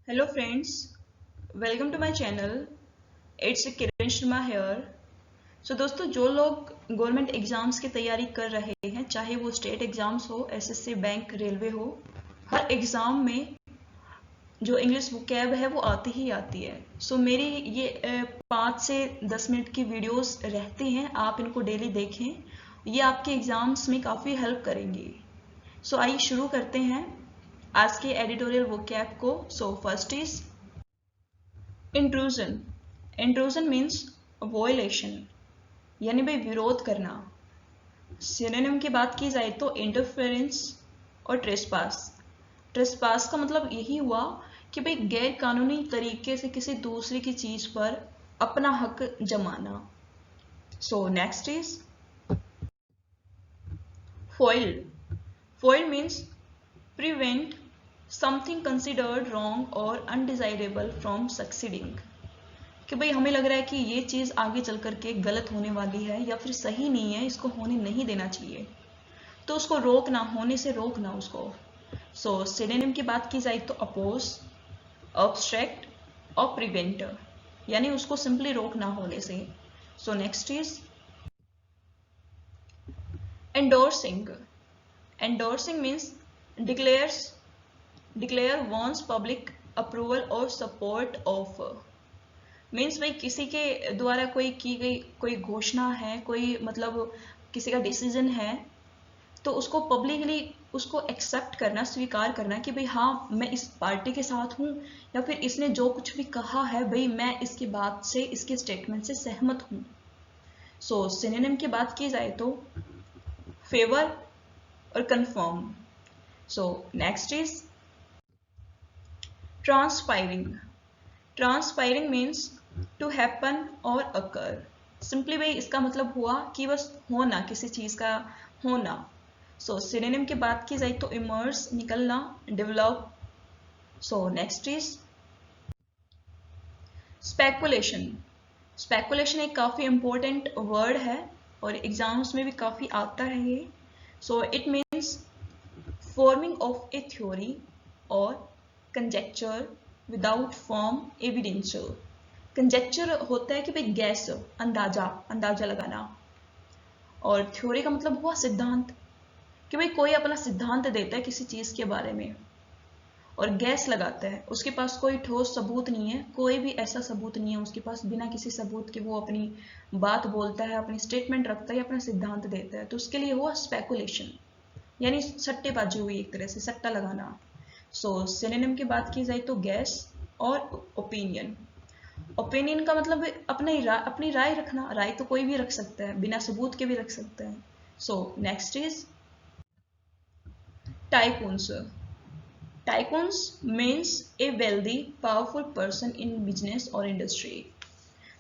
Hello friends, welcome to my channel. It's Kiran Sharma here. So दोस्तों जो लोग गवर्नमेंट एग्जाम्स की तैयारी कर रहे हैं, चाहे वो स्टेट एग्जाम्स हो, एसएससी, बैंक, रेलवे हो, हर एग्जाम में जो इंग्लिश वोकैब है वो आती ही आती है. सो मेरी ये 5 से 10 मिनट की वीडियोस रहती हैं, आप इनको डेली देखें. ये आपके एग्जाम्स में काफ़ी हेल्प करेंगी. सो आइए शुरू करते हैं आज के एडिटोरियल वोकैब को. So first is intrusion. Intrusion means violation, यानी भाई विरोध करना. सिनोनिम की बात की जाए तो इंटरफेरेंस और ट्रेसपास. ट्रेसपास का मतलब यही हुआ कि भाई गैर कानूनी तरीके से किसी दूसरे की चीज पर अपना हक जमाना. सो next is foiled. Foiled means prevent something considered wrong or undesirable from succeeding. कि भाई हमें लग रहा है कि ये चीज़ आगे चल करके गलत होने वाली है या फिर सही नहीं है, इसको होने नहीं देना चाहिए, तो उसको रोकना, होने से रोकना उसको. सो सिनोनिम की बात की जाए तो अपोज, ऑब्स्ट्रैक्ट और प्रिवेंट, यानी उसको सिंपली रोकना होने से. So next is endorsing. Endorsing means declare one's public approval और सपोर्ट ऑफ. मीन्स भाई किसी के द्वारा कोई की गई कोई घोषणा है, कोई मतलब किसी का डिसीजन है, तो उसको पब्लिकली उसको एक्सेप्ट करना, स्वीकार करना कि भाई हाँ मैं इस पार्टी के साथ हूँ, या फिर इसने जो कुछ भी कहा है भाई मैं इसकी बात से, इसके स्टेटमेंट से सहमत हूँ. सो सिनोनिम की बात की जाए तो फेवर और confirm. So next is transpiring. Transpiring means to happen और अकर. सिंपली भाई इसका मतलब हुआ कि बस होना, किसी चीज का होना. सो सिनोनिम की बात की जाए तो इमर्स, निकलना, develop. So next is speculation. Speculation एक काफी इंपॉर्टेंट वर्ड है और एग्जाम्स में भी काफी आता है ये. So it means forming of a theory और conjecture without form evidence. Conjecture होता है कि भाई गैस, अंदाजा, अंदाजा लगाना. और थ्योरी का मतलब हुआ सिद्धांत, कि भाई कोई अपना सिद्धांत देता है किसी चीज के बारे में और गैस लगाता है, उसके पास कोई ठोस सबूत नहीं है, कोई भी ऐसा सबूत नहीं है उसके पास, बिना किसी सबूत के वो अपनी बात बोलता है, अपनी स्टेटमेंट रखता है, अपना सिद्धांत देता है, तो उसके लिए हुआ स्पेकुलेशन, यानी सट्टेबाजी हुई, एक तरह से सट्टा लगाना. सो सिनोनिम की बात की जाए तो गैस और ओपिनियन. ओपिनियन का मतलब अपनी राय रखना. राय तो कोई भी रख सकता है, बिना सबूत के भी रख सकता है. सो next is tycoons. Tycoons means A wealthy powerful person in business और इंडस्ट्री.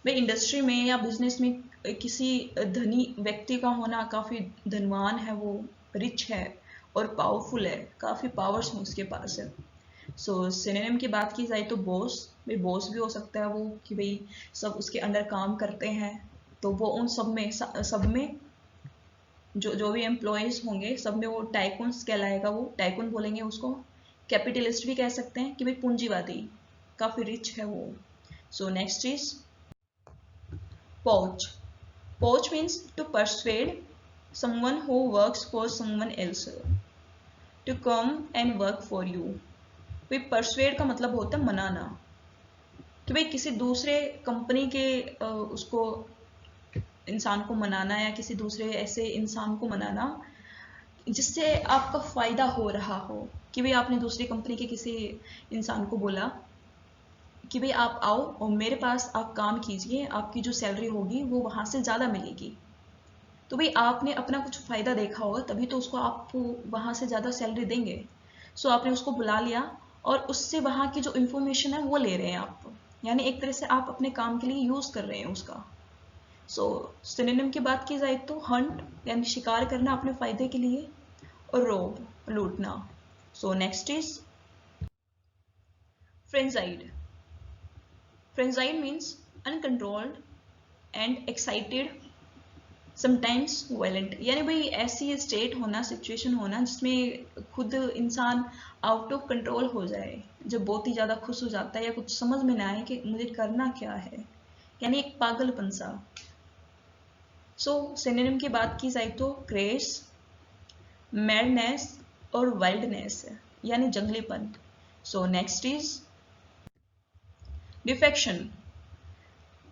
भाई इंडस्ट्री में या बिजनेस में किसी धनी व्यक्ति का होना, काफी धनवान है वो, रिच है और पावरफुल है, काफी पावर्स में उसके पास है. सो सिनोनिम की बात की जाए तो बॉस. भाई बॉस भी हो सकता है वो, कि भाई सब उसके अंडर काम करते हैं, तो वो उन सब में जो जो भी एम्प्लॉयज होंगे सब में वो टाइकून्स कहलाएगा. वो टाइकून बोलेंगे उसको. कैपिटलिस्ट भी कह सकते हैं कि भाई पूंजीवादी, काफी रिच है वो. सो next is poach. Poach means to persuade someone who works for someone else to come and work for you. भाई परsuade का मतलब होता है मनाना, कि भाई किसी दूसरे कंपनी के उसको इंसान को मनाना, या किसी दूसरे ऐसे इंसान को मनाना जिससे आपका फायदा हो रहा हो. कि भाई आपने दूसरी कंपनी के किसी इंसान को बोला कि भाई आप आओ और मेरे पास आप काम कीजिए, आपकी जो सैलरी होगी वो वहां से ज़्यादा मिलेगी. तो भाई आपने अपना कुछ फ़ायदा देखा होगा, तभी तो उसको आपको वहां से ज़्यादा सैलरी देंगे. सो आपने उसको बुला लिया और उससे वहां की जो इन्फॉर्मेशन है वो ले रहे हैं आप, यानी एक तरह से आप अपने काम के लिए यूज़ कर रहे हैं उसका. सो सिनोनिम की बात की जाए तो हंट, यानी शिकार करना अपने फायदे के लिए, और रोब, लूटना. So next is frenzied. Frenzied means uncontrolled and excited sometimes violent, यानी भाई ऐसी स्टेट होना, सिचुएशन होना जिसमें खुद इंसान आउट ऑफ कंट्रोल हो जाए, जब बहुत ही ज़्यादा खुश हो जाता है या कुछ समझ में ना आए कि मुझे करना क्या है, यानी एक पागलपन सा। सो सिनोनिम की बात की जाए तो क्रेज, मैडनेस और वाइल्डनेस, यानी जंगलीपन। So next is defection.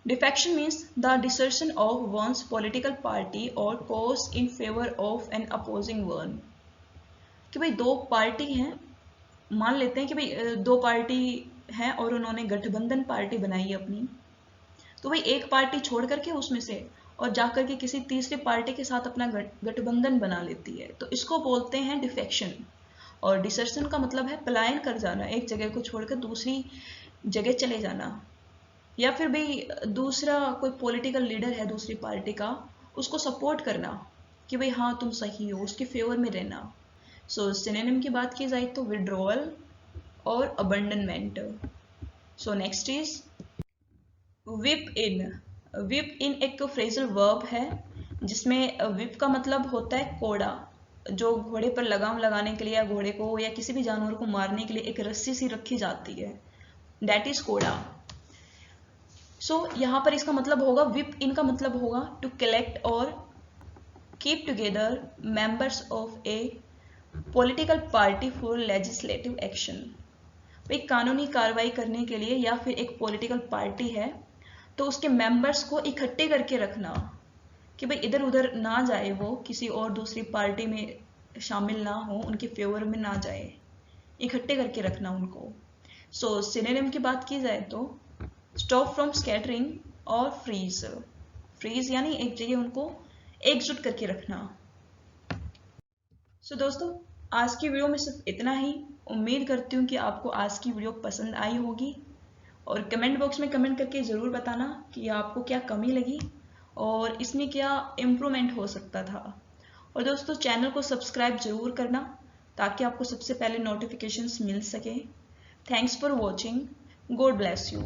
Defection means the desertion of one's political party or cause in favor of an opposing one. कि भाई दो पार्टी हैं, मान लेते हैं कि भाई दो पार्टी हैं और उन्होंने गठबंधन पार्टी बनाई है अपनी, तो भाई एक पार्टी छोड़ करके उसमें से और जाकर के किसी तीसरी पार्टी के साथ अपना गठबंधन बना लेती है, तो इसको बोलते हैं डिफेक्शन। और डिसर्शन का मतलब है पलायन कर जाना, एक जगह को छोड़कर दूसरी जगह चले जाना, या फिर भाई दूसरा कोई पॉलिटिकल लीडर है दूसरी पार्टी का, उसको सपोर्ट करना कि भाई हाँ तुम सही हो, उसके फेवर में रहना। सो सिनोनिम की बात की जाए तो विड्रॉवल और abandonment. So next is whip in. Whip in एक फ्रेजल वर्ब है जिसमें विप का मतलब होता है कोड़ा, जो घोड़े पर लगाम लगाने के लिए या घोड़े को या किसी भी जानवर को मारने के लिए एक रस्सी सी रखी जाती है, दैट इज कोड़ा। सो यहाँ पर इसका मतलब होगा, विप इन का मतलब होगा टू कलेक्ट और keep together members of A political party for legislative action. एक कानूनी कार्रवाई करने के लिए या फिर एक पॉलिटिकल पार्टी है तो उसके मेंबर्स को इकट्ठे करके रखना कि भाई इधर उधर ना जाए, वो किसी और दूसरी पार्टी में शामिल ना हो, उनके फेवर में ना जाए, इकट्ठे करके रखना उनको। सो सिनोनिम की बात की जाए तो स्टॉप फ्रॉम स्कैटरिंग और फ्रीज। फ्रीज यानी एक जगह उनको एकजुट करके रखना। सो दोस्तों आज की वीडियो में सिर्फ इतना ही। उम्मीद करती हूँ कि आपको आज की वीडियो पसंद आई होगी, और कमेंट बॉक्स में कमेंट करके ज़रूर बताना कि आपको क्या कमी लगी और इसमें क्या इम्प्रूवमेंट हो सकता था। और दोस्तों चैनल को सब्सक्राइब जरूर करना ताकि आपको सबसे पहले नोटिफिकेशंस मिल सके। Thanks for watching, God bless you.